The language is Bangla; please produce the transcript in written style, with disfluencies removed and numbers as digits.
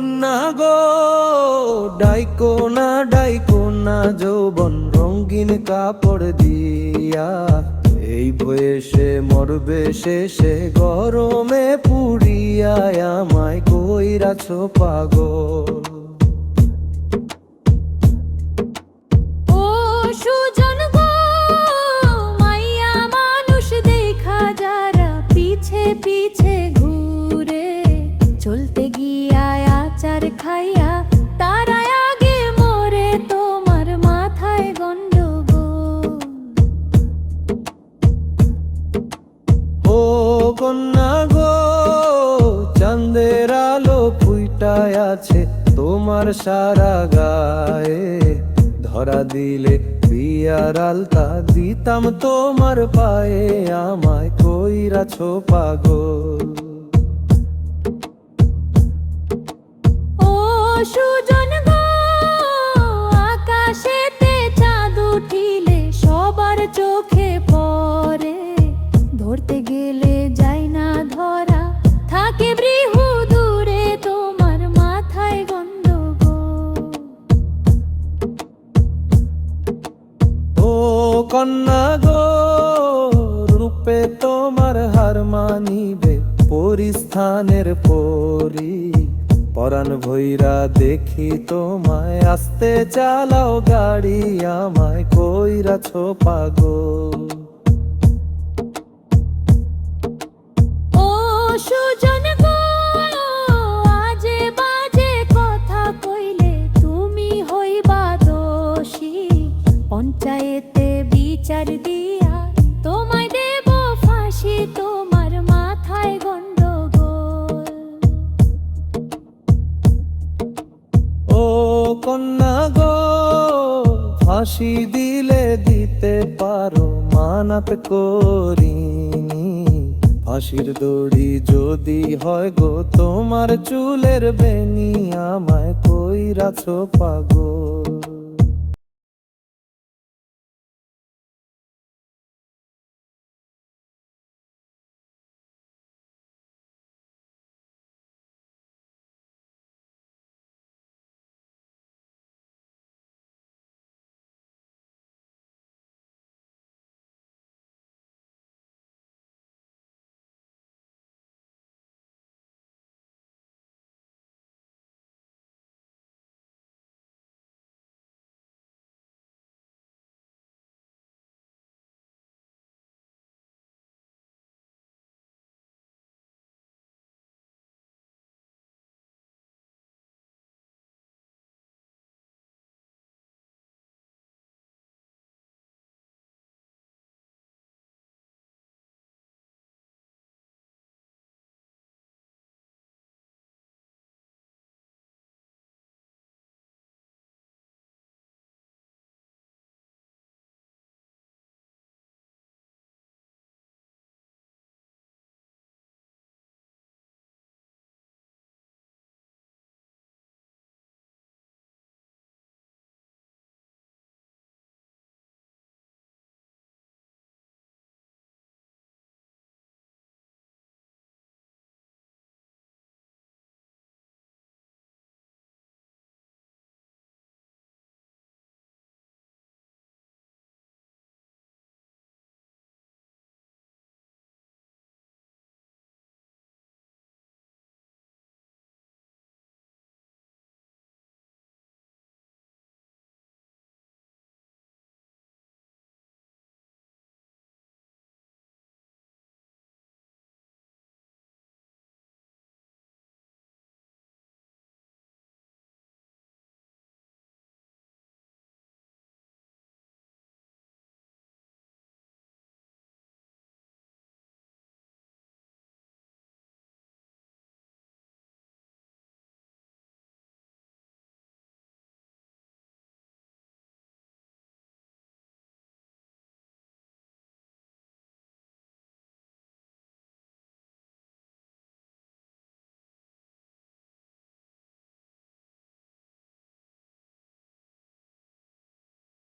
কন্যা গো, ডাইকো না যৌবন রঙিন কাপড় দিয়া। এই বয়সে মরবে শেষে গরমে পুড়িয়া, আমায় কইরাছো পাগল। ও সুজন গো, মাইয়া মানুষ দেখা যারা পিছে পিছে ঘুরে, চলতে গিয়া আচার খাইয়া তারা আগে মরে, তোমার মাথায় গন্ডগোল। ও কন্যা গো, চাঁদের আলো ফুইটায় আছে তোমার সারা গায়ে। ধরা দিলে বিয়ার আলতা দিতাম তোমার পায়ে, আমায় কইরাছো পাগল। ও সুজন গো, আকাশেতে চাঁদ উঠিলে সবার চোখে পড়ে, ধরতে গেলে যায় না ধরা, থাকে বৃহু দূরে, তোমার মাথায় গন্ডগোল। ও কন্যা গো, রূপে তোমার হার মানিবে পরিস্থানের পরি। পরাণ ভৈরা দেখি তোমায়, আস্তে চালাও গাড়ি, আমায় কইরাছো পাগল। ও সুজন গো, আজে বাজে কথা কইলে তুমি হইবা দোষী, পঞ্চায়েতে বিচার দিয়া তোমায় দেব ফাঁসি, তোমার মাথায় গন্ডগোল। ও কন্যা গো, ফাঁসি দিলে দিতে পারো, মানাত করিনি। ফাঁসির দড়ি যদি হয় গো তোমার চুলের বেনি, আমায় কইরাছো পাগল।